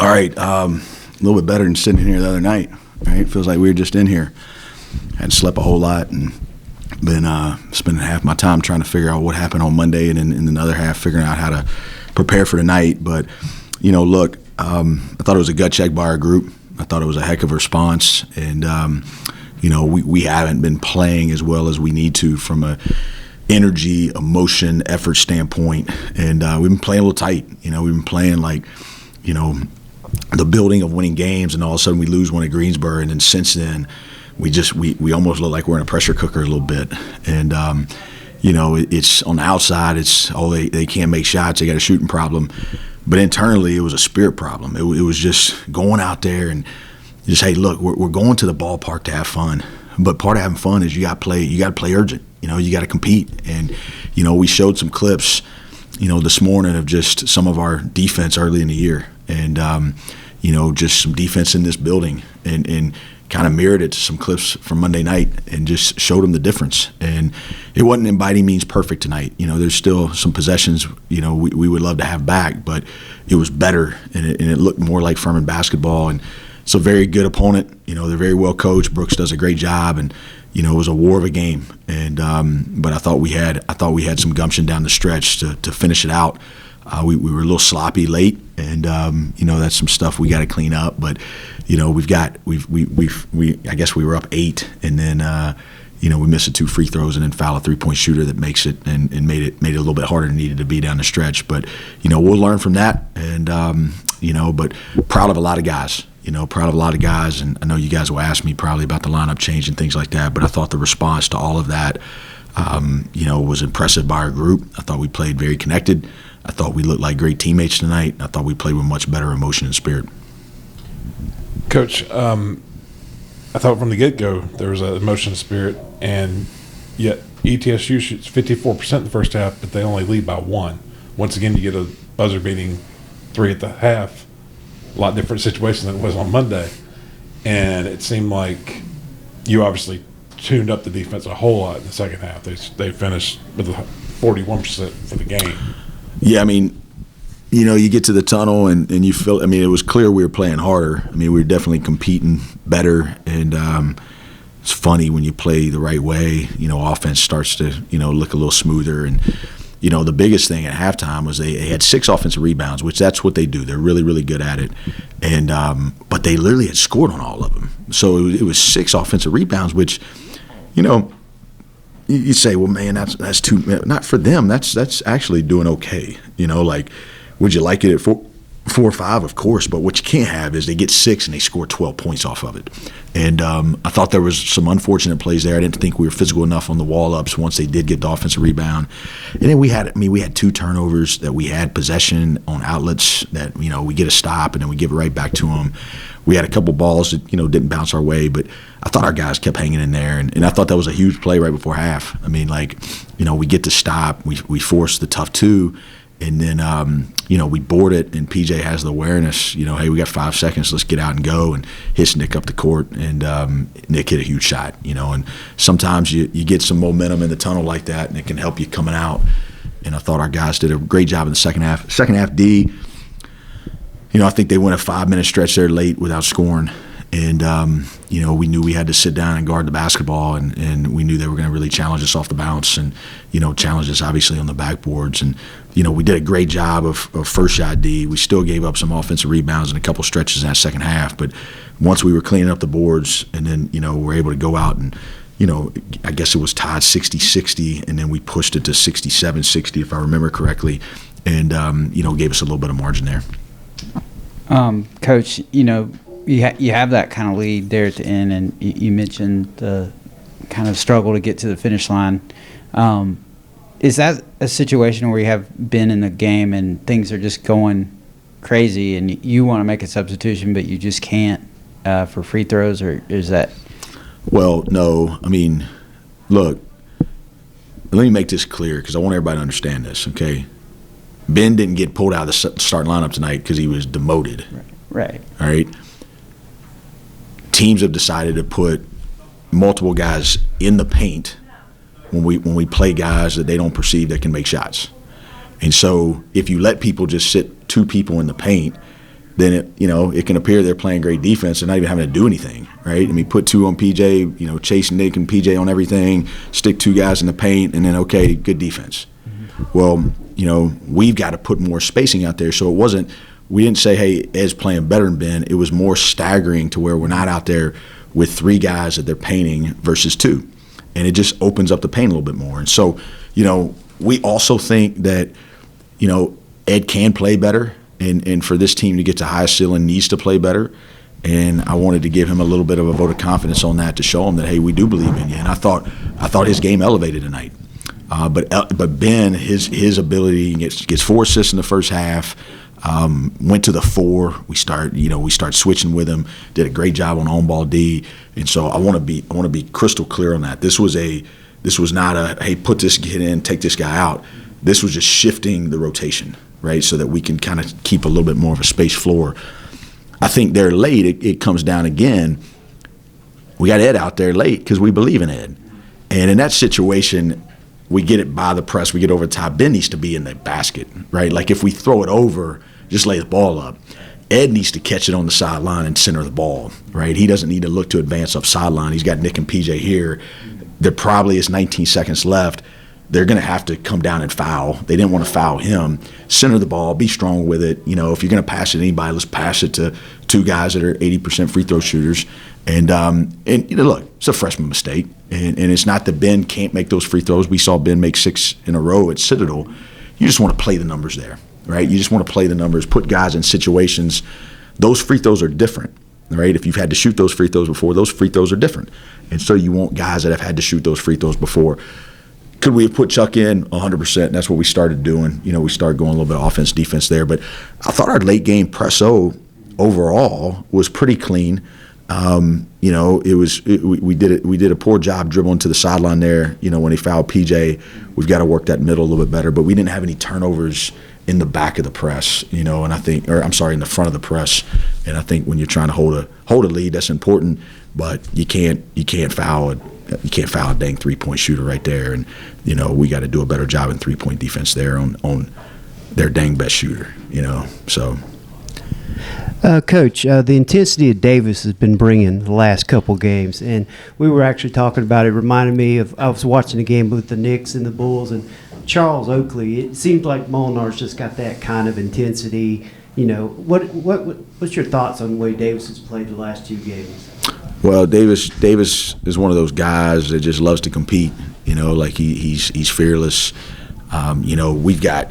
All right, a little bit better than sitting here the other night. Right, feels like we were just in here. Hadn't slept a whole lot and been spending half my time trying to figure out what happened on Monday, and then in the other half figuring out how to prepare for tonight. But look, I thought it was a gut check by our group. I thought it was a heck of a response, and we haven't been playing as well as we need to from a energy, emotion, effort standpoint, and we've been playing a little tight. We've been playing like, the building of winning games, and all of a sudden we lose one at Greensboro, and then since then we almost look like we're in a pressure cooker a little bit. And it's on the outside, it's they can't make shots, they got a shooting problem, but internally it was a spirit problem. It was just going out there and just, hey, look, we're going to the ballpark to have fun, but part of having fun is you got to play urgent. You got to compete. And we showed some clips this morning of just some of our defense early in the year, and just some defense in this building, and kind of mirrored it to some clips from Monday night and just showed them the difference. And it wasn't by any means perfect tonight. There's still some possessions we would love to have back, but it was better, and it looked more like Furman basketball. And it's a very good opponent. They're very well coached. Brooks does a great job, and it was a war of a game. And but I thought we had some gumption down the stretch to finish it out. We were a little sloppy late, and that's some stuff we got to clean up. But I guess we were up 8, and then we missed 2 free throws and then foul a 3-point shooter that makes it and made it a little bit harder than it needed to be down the stretch. But we'll learn from that, and but proud of a lot of guys. Proud of a lot of guys, and I know you guys will ask me probably about the lineup change and things like that, but I thought the response to all of that, was impressive by our group. I thought we played very connected. I thought we looked like great teammates tonight. I thought we played with much better emotion and spirit. Coach, I thought from the get-go there was an emotion and spirit, and yet ETSU shoots 54% in the first half, but they only lead by 1. Once again, you get a buzzer-beating 3 at the half. A lot different situation than it was on Monday, and it seemed like you obviously tuned up the defense a whole lot in the second half. They finished with 41% for the game. Yeah, you get to the tunnel and you feel. It was clear we were playing harder. We were definitely competing better, and it's funny when you play the right way. Offense starts to look a little smoother. And the biggest thing at halftime was they had 6 offensive rebounds, which that's what they do. They're really, really good at it. And but they literally had scored on all of them. So it was 6 offensive rebounds, which, you say, well, man, that's too – not for them. That's actually doing okay. Would you like it at 4 or 5? Of course. But what you can't have is they get 6 and they score 12 points off of it. And I thought there was some unfortunate plays there. I didn't think we were physical enough on the wall-ups once they did get the offensive rebound. And then we had 2 turnovers that we had possession on outlets that, we get a stop and then we give it right back to them. We had a couple balls that, didn't bounce our way, but I thought our guys kept hanging in there. And I thought that was a huge play right before half. We get to stop. We force the tough 2. And then, we board it, and PJ has the awareness, hey, we got 5 seconds, let's get out and go, and hits Nick up the court, and Nick hit a huge shot, and sometimes you get some momentum in the tunnel like that, and it can help you coming out. And I thought our guys did a great job in the second half. Second half D, I think they went a 5-minute stretch there late without scoring. And, we knew we had to sit down and guard the basketball, and we knew they were going to really challenge us off the bounce and, challenge us obviously on the backboards. And, we did a great job of first shot D. We still gave up some offensive rebounds and a couple stretches in that second half. But once we were cleaning up the boards and then, we were able to go out and, I guess it was tied 60-60, and then we pushed it to 67-60, if I remember correctly, and, gave us a little bit of margin there. Coach, you have that kind of lead there at the end, and you mentioned the kind of struggle to get to the finish line. Is that a situation where you have been in the game and things are just going crazy and you want to make a substitution but you just can't for free throws, or is that? Well, no. Look, let me make this clear because I want everybody to understand this, okay? Ben didn't get pulled out of the starting lineup tonight because he was demoted. Right. All right? Teams have decided to put multiple guys in the paint when we play guys that they don't perceive that can make shots. And so if you let people just sit 2 people in the paint, then it can appear they're playing great defense and not even having to do anything, right? I mean, put 2 on PJ, chase Nick and PJ on everything, stick 2 guys in the paint, and then, okay, good defense. Mm-hmm. Well, we've got to put more spacing out there. So we didn't say, hey, Ed's playing better than Ben. It was more staggering to where we're not out there with 3 guys that they're painting versus 2. And it just opens up the paint a little bit more. And so, we also think that, Ed can play better. And for this team to get to highest ceiling needs to play better. And I wanted to give him a little bit of a vote of confidence on that to show him that, hey, we do believe in you. And I thought his game elevated tonight. But Ben, his ability, gets 4 assists in the first half. Went to the 4. We start switching with him. Did a great job on ball D. And so I want to be crystal clear on that. This was not a, hey, put this kid in, take this guy out. This was just shifting the rotation, right, so that we can kind of keep a little bit more of a space floor. I think they're late. It comes down again. We got Ed out there late because we believe in Ed. And in that situation, we get it by the press. We get over the top. Ben needs to be in the basket, right? Like if we throw it over, just lay the ball up. Ed needs to catch it on the sideline and center the ball, right? He doesn't need to look to advance up sideline. He's got Nick and PJ here. There probably is 19 seconds left. They're going to have to come down and foul. They didn't want to foul him. Center the ball. Be strong with it. If you're going to pass it to anybody, let's pass it to 2 guys that are 80% free throw shooters. And look, it's a freshman mistake. And it's not that Ben can't make those free throws. We saw Ben make 6 in a row at Citadel. You just want to play the numbers there, right? You just want to play the numbers, put guys in situations. Those free throws are different, right? If you've had to shoot those free throws before, those free throws are different. And so you want guys that have had to shoot those free throws before. Could we have put Chuck in? 100%. And that's what we started doing. We started going a little bit of offense, defense there. But I thought our late game press-o overall was pretty clean. We did a poor job dribbling to the sideline there. When he fouled PJ, we've got to work that middle a little bit better. But we didn't have any turnovers in the back of the press. And I think, in the front of the press. And I think when you're trying to hold a lead, that's important. But you can't foul it. You can't foul a dang 3-point shooter right there. And, we got to do a better job in 3-point defense there on their dang best shooter, so. Coach, the intensity of Davis has been bringing the last couple games, and we were actually talking about it. Reminded me of I was watching the game with the Knicks and the Bulls, and Charles Oakley. It seems like Molinar's just got that kind of intensity. What's your thoughts on the way Davis has played the last 2 games? Well, Davis is one of those guys that just loves to compete. He's fearless. We got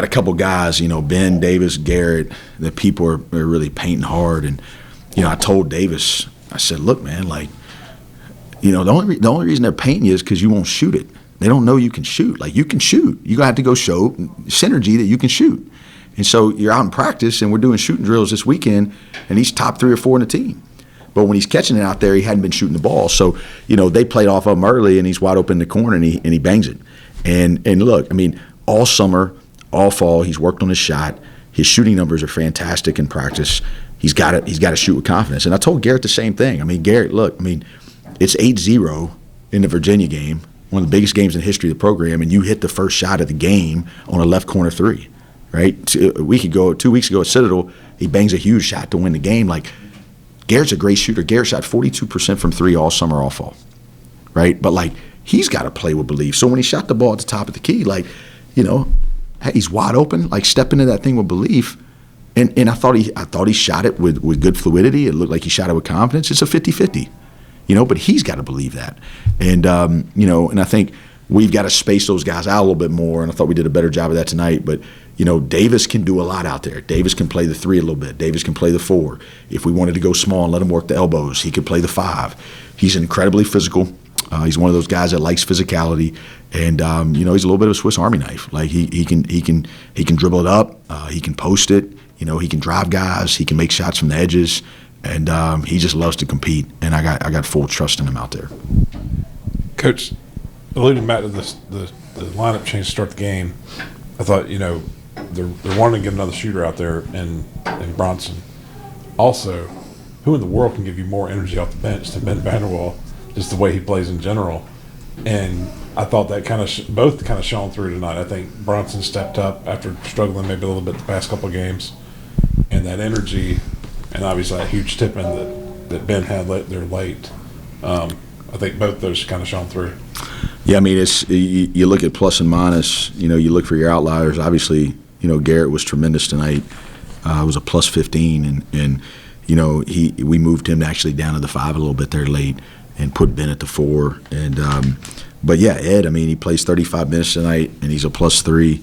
a couple guys, Ben, Davis, Garrett, that people are really painting hard. And, I told Davis, I said, look, man, the only reason they're painting you is because you won't shoot it. They don't know you can shoot. You can shoot. You're going to have to go show synergy that you can shoot. And so you're out in practice, and we're doing shooting drills this weekend, and he's top 3 or 4 in the team. But when he's catching it out there, he hadn't been shooting the ball. So, they played off of him early, and he's wide open in the corner, and he bangs it. And look, all summer, all fall, he's worked on his shot. His shooting numbers are fantastic in practice. He's got to shoot with confidence. And I told Garrett the same thing. Garrett, look, it's 8-0 in the Virginia game, one of the biggest games in the history of the program, and you hit the first shot of the game on a left corner 3, right? 2 weeks ago at Citadel, he bangs a huge shot to win the game. Garrett's a great shooter. Garrett shot 42% from 3 all summer, all fall, right? But, he's got to play with belief. So when he shot the ball at the top of the key, hey, he's wide open, step into that thing with belief. And I thought he shot it with good fluidity. It looked like he shot it with confidence. It's a 50-50, but he's got to believe that. And, and I think we've got to space those guys out a little bit more, and I thought we did a better job of that tonight. But, Davis can do a lot out there. Davis can play the 3 a little bit. Davis can play the 4. If we wanted to go small and let him work the elbows, he could play the 5. He's incredibly physical. He's one of those guys that likes physicality, and he's a little bit of a Swiss Army knife. He can dribble it up, he can post it, he can drive guys, he can make shots from the edges, and he just loves to compete. And I got full trust in him out there. Coach, alluding back to the lineup change to start the game, I thought they're wanting to get another shooter out there in Bronson. Also, who in the world can give you more energy off the bench than Ben Vanderwall? Just the way he plays in general. And I thought that both shone through tonight. I think Bronson stepped up after struggling maybe a little bit the past couple of games. And and that energy, and obviously that huge tip in that Ben had there late. I think both those kind of shone through. Yeah, I mean, it's you look at plus and minus. You know, you look for your outliers. Obviously, you know, Garrett was tremendous tonight. It was a plus 15, and you know, we moved him actually down to the 5 a little bit there late, and put Ben at the 4. And but yeah, Ed, I mean, he plays 35 minutes tonight, and he's a plus 3,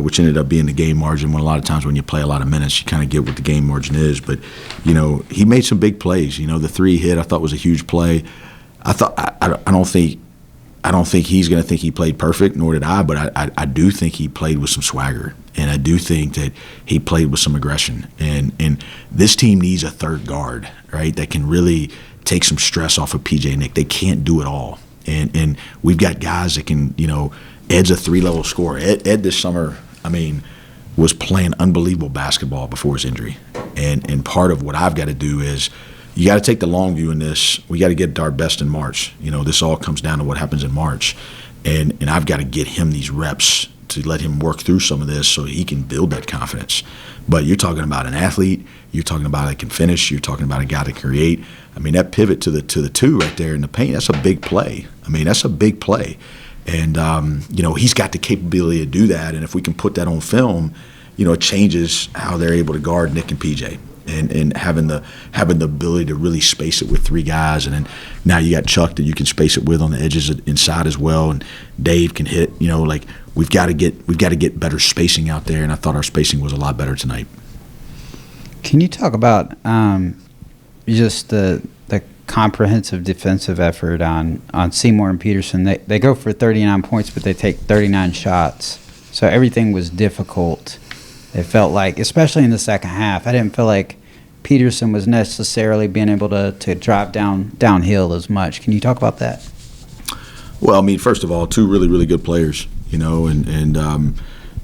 which ended up being the game margin. When a lot of times when you play a lot of minutes, you kind of get what the game margin is. But you know, he made some big plays. You know, the 3 hit I thought was a huge play. I don't think he's going to think he played perfect, nor did I, but I do think he played with some swagger, and I do think that he played with some aggression. And this team needs a third guard, right, that can really take some stress off of PJ Nick. They can't do it all. And we've got guys that can, you know, Ed's a 3-level scorer. Ed this summer, I mean, was playing unbelievable basketball before his injury. And part of what I've got to do is you got to take the long view in this. We got to get our best in March. You know, this all comes down to what happens in March. And I've got to get him these reps to let him work through some of this so he can build that confidence. But you're talking about an athlete. You're talking about a that can finish. You're talking about a guy that can create. I mean, that pivot to the 2 right there in the paint, that's a big play. I mean, that's a big play. And, you know, he's got the capability to do that. And if we can put that on film, you know, it changes how they're able to guard Nick and PJ. And having the ability to really space it with 3 guys, and then now you got Chuck that you can space it with on the edges inside as well, and Dave can hit. You know, like we've got to get better spacing out there, and I thought our spacing was a lot better tonight. Can you talk about just the comprehensive defensive effort on Seymour and Peterson? They go for 39 points, but they take 39 shots, so everything was difficult. It felt like, especially in the second half, I didn't feel like Peterson was necessarily being able to drive downhill as much. Can you talk about that? Well, I mean, first of all, 2 really, really good players, you know, and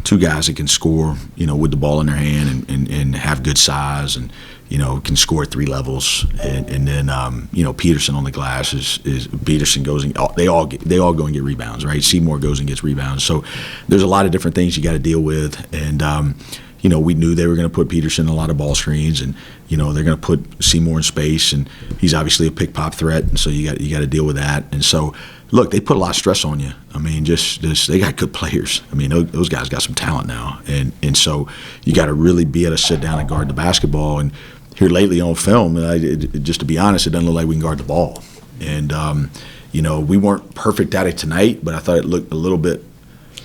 2 guys that can score, you know, with the ball in their hand and have good size and, you know, can score at 3 levels. And then, you know, Peterson on the glass is Peterson goes and they all go and get rebounds, right? Seymour goes and gets rebounds. So there's a lot of different things you got to deal with. And, you know, we knew they were going to put Peterson in a lot of ball screens, and you know they're going to put Seymour in space, and he's obviously a pick pop threat, and so you got to deal with that. And so, look, they put a lot of stress on you. I mean, just they got good players. I mean, those guys got some talent now, and so you got to really be able to sit down and guard the basketball. And here lately on film, just to be honest, it doesn't look like we can guard the ball. And you know, we weren't perfect at it tonight, but I thought it looked a little bit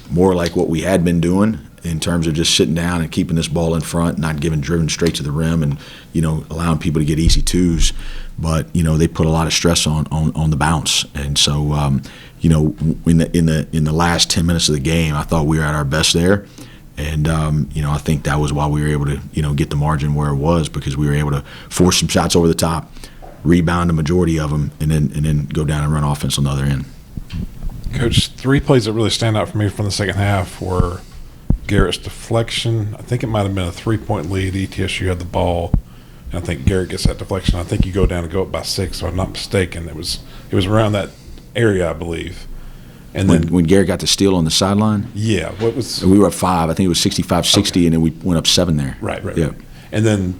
more like what we had been doing in terms of just sitting down and keeping this ball in front, not giving driven straight to the rim, and you know allowing people to get easy 2s. But you know they put a lot of stress on the bounce, and so you know in the last 10 minutes of the game, I thought we were at our best there, and you know I think that was why we were able to get the margin where it was, because we were able to force some shots over the top, rebound the majority of them, and then go down and run offense on the other end. Coach, 3 plays that really stand out for me from the second half were Garrett's deflection. I think it might have been a 3-point lead. ETSU had the ball, and I think Garrett gets that deflection. I think you go down and go up by 6, if I'm not mistaken. It was around that area, I believe. And then when Garrett got the steal on the sideline, yeah, what was we were at 5. I think it was 65-60, okay. And then we went up 7 there. Right. Yeah. And then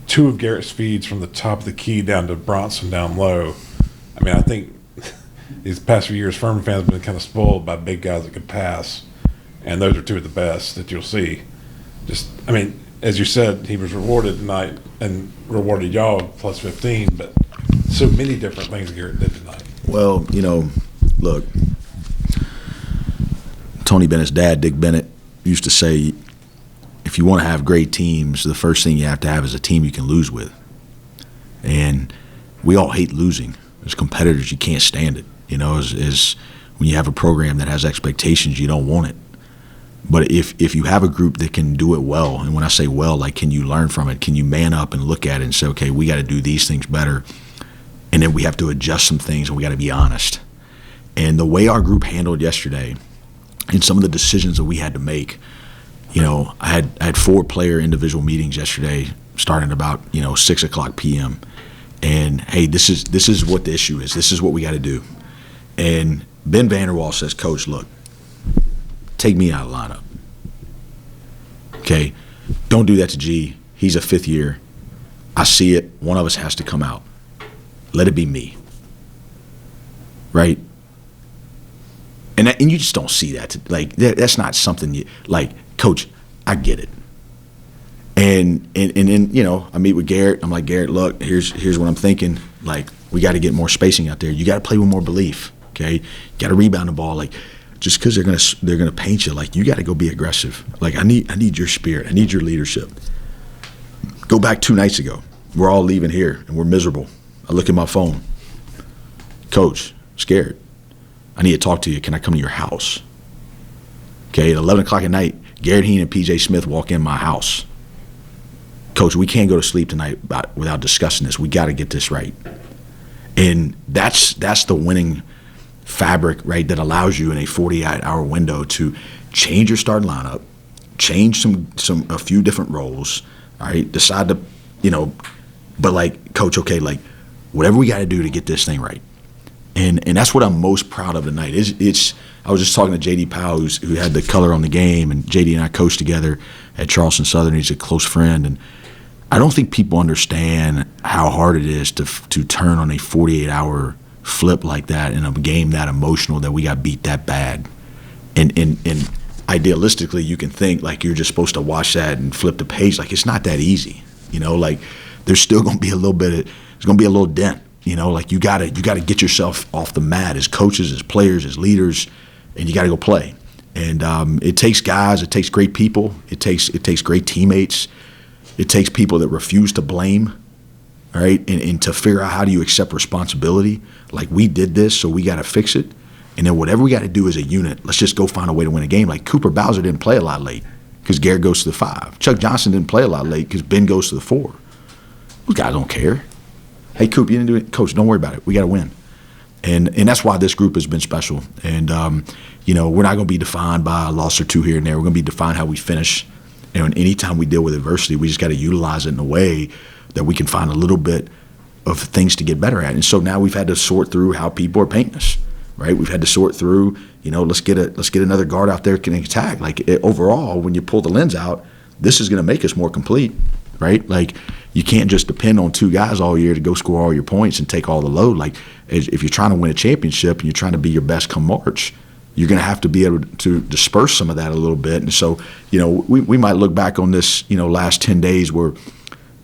2 of Garrett's feeds from the top of the key down to Bronson down low. I mean, I think these past few years, Furman fans have been kind of spoiled by big guys that could pass. And those are 2 of the best that you'll see. Just, I mean, as you said, he was rewarded tonight and rewarded y'all plus 15, but so many different things Garrett did tonight. Well, you know, look, Tony Bennett's dad, Dick Bennett, used to say, if you want to have great teams, the first thing you have to have is a team you can lose with. And we all hate losing. As competitors, you can't stand it. You know, as when you have a program that has expectations, you don't want it. But if you have a group that can do it well, and when I say well, like can you learn from it? Can you man up and look at it and say, okay, we got to do these things better, and then we have to adjust some things, and we got to be honest. And the way our group handled yesterday and some of the decisions that we had to make, you know, I had 4-player individual meetings yesterday starting about 6:00 p.m. And hey, this is what the issue is. This is what we got to do. And Ben Vanderwall says, Coach, look, take me out of the lineup. Okay, don't do that to G. He's a fifth year. I see it. One of us has to come out. Let it be me. Right? And you just don't see that. Like, that's not something like, Coach, I get it. And then, you know, I meet with Garrett. I'm like, Garrett, look, here's what I'm thinking. Like, we got to get more spacing out there. You got to play with more belief, okay? You got to rebound the ball. Like, just because they're gonna paint you, like, you got to go be aggressive. Like, I need your spirit. I need your leadership. Go back 2 nights ago. We're all leaving here, and we're miserable. I look at my phone. Coach, scared. I need to talk to you. Can I come to your house? Okay, at 11 o'clock at night, Garrett Heen and P.J. Smith walk in my house. Coach, we can't go to sleep tonight without discussing this. We got to get this right. And that's the winning fabric, right, that allows you in a 48-hour window to change your starting lineup, change a few different roles, all right, decide to, you know, but like, Coach, okay, like, whatever we got to do to get this thing right. And that's what I'm most proud of tonight. I was just talking to J.D. Powell, who had the color on the game, and J.D. and I coached together at Charleston Southern. He's a close friend, and I don't think people understand how hard it is to turn on a 48-hour flip like that in a game that emotional, that we got beat that bad. And idealistically, you can think like you're just supposed to watch that and flip the page. Like, it's not that easy, you know. Like, there's still going to be a little dent. You know, like, you gotta get yourself off the mat as coaches, as players, as leaders, and you got to go play. And it takes guys, it takes great people, it takes great teammates, it takes people that refuse to blame, all right, and to figure out how do you accept responsibility. Like, we did this, so we got to fix it. And then whatever we got to do as a unit, let's just go find a way to win a game. Like, Cooper Bowser didn't play a lot late because Garrett goes to the 5. Chuck Johnson didn't play a lot late because Ben goes to the 4. Those guys don't care. Hey, Coop, you didn't do it. Coach, don't worry about it. We got to win. And that's why this group has been special. And, you know, we're not going to be defined by a loss or two here and there. We're going to be defined how we finish. And anytime we deal with adversity, we just got to utilize it in a way that we can find a little bit of things to get better at. And so now we've had to sort through how people are painting us, right? We've had to sort through, you know, let's get another guard out there can attack. Like, overall, when you pull the lens out, this is going to make us more complete, right? Like, you can't just depend on 2 guys all year to go score all your points and take all the load. Like, if you're trying to win a championship and you're trying to be your best come March, you're going to have to be able to disperse some of that a little bit. And so, you know, we might look back on this, you know, last 10 days where,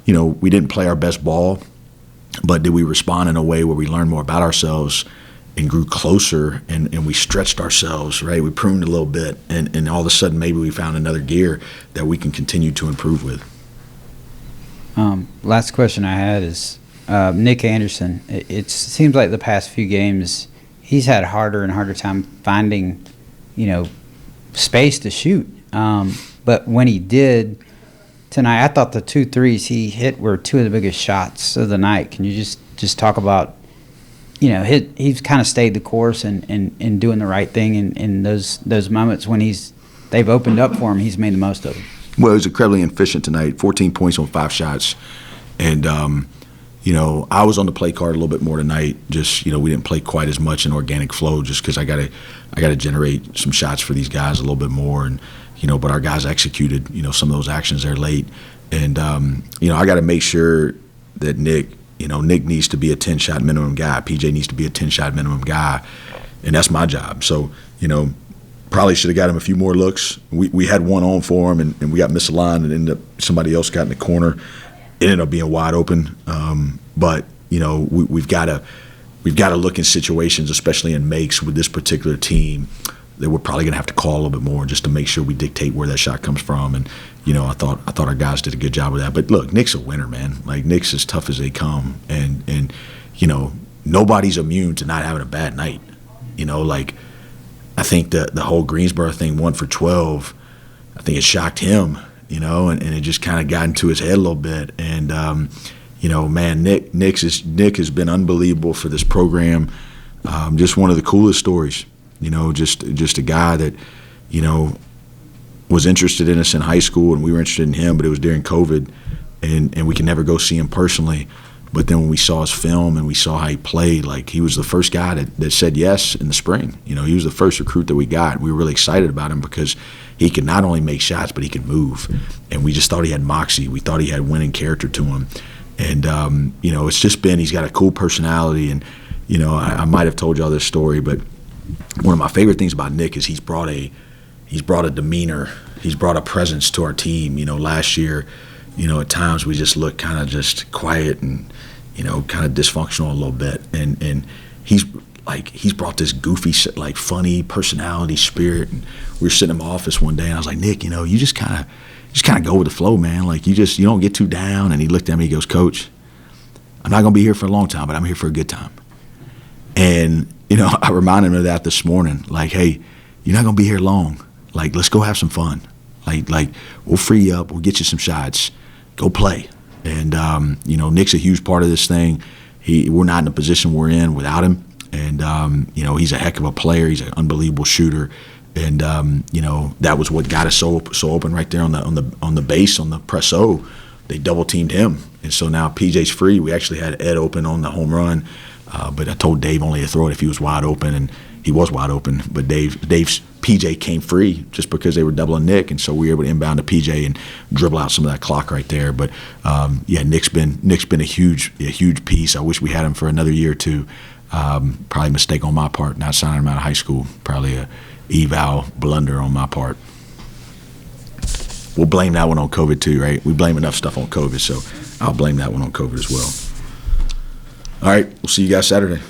you know, we didn't play our best ball, but did we respond in a way where we learned more about ourselves and grew closer and we stretched ourselves, right? We pruned a little bit, and all of a sudden maybe we found another gear that we can continue to improve with. Last question I had is Nick Anderson. It seems like the past few games he's had harder and harder time finding, you know, space to shoot. But when he did tonight, I thought the 2 threes he hit were 2 of the biggest shots of the night. Can you just talk about, you know, he's kind of stayed the course and doing the right thing in those moments when they've opened up for him, he's made the most of them. Well, he was incredibly efficient tonight, 14 points on 5 shots. And, you know, I was on the play card a little bit more tonight. Just, you know, we didn't play quite as much in organic flow just because I gotta generate some shots for these guys a little bit more. And, you know, but our guys executed, you know, some of those actions there late. And, you know, I got to make sure that Nick needs to be a 10-shot minimum guy. PJ needs to be a 10-shot minimum guy. And that's my job. So, you know, probably should have got him a few more looks. We had one on for him, and we got misaligned, and ended up somebody else got in the corner. It ended up being wide open. But you know, we've got to look in situations, especially in makes with this particular team, that we're probably going to have to call a little bit more just to make sure we dictate where that shot comes from. And you know, I thought our guys did a good job with that. But look, Nick's a winner, man. Like, Nick's as tough as they come, and you know, nobody's immune to not having a bad night. You know, like, I think the whole Greensboro thing, 1 for 12, I think it shocked him, you know, and it just kind of got into his head a little bit. And, you know, man, Nick has been unbelievable for this program. Just one of the coolest stories, you know, just a guy that, you know, was interested in us in high school, and we were interested in him, but it was during COVID, and we can never go see him personally. But then when we saw his film and we saw how he played, like he was the first guy that said yes in the spring. You know, he was the first recruit that we got. We were really excited about him because he could not only make shots, but he could move. And we just thought he had moxie. We thought he had winning character to him. And, you know, it's just been, he's got a cool personality. And, you know, I might have told y'all this story, but one of my favorite things about Nick is he's brought a demeanor, he's brought a presence to our team. You know, last year, you know, at times we just looked kind of just quiet and, you know, kind of dysfunctional a little bit. And he's brought this goofy, like funny personality, spirit. And we were sitting in my office one day and I was like, Nick, you know, you just kind of go with the flow, man. Like you don't get too down. And he looked at me, he goes, Coach, I'm not going to be here for a long time, but I'm here for a good time. And, you know, I reminded him of that this morning. Like, hey, you're not going to be here long. Like, let's go have some fun. Like we'll free you up. We'll get you some shots. Go play. And, you know, Nick's a huge part of this thing. We're not in the position we're in without him. And, you know, he's a heck of a player. He's an unbelievable shooter. And, you know, that was what got us so open right there on the base, on the press-o. They double-teamed him. And so now PJ's free. We actually had Ed open on the home run. But I told Dave only to throw it if he was wide open, and he was wide open. But Dave's PJ came free just because they were doubling Nick, and so we were able to inbound to PJ and dribble out some of that clock right there. But yeah, Nick's been a huge piece. I wish we had him for another year or two. Probably a mistake on my part not signing him out of high school. Probably a eval blunder on my part. We'll blame that one on COVID too, right? We blame enough stuff on COVID, so I'll blame that one on COVID as well. All right, we'll see you guys Saturday.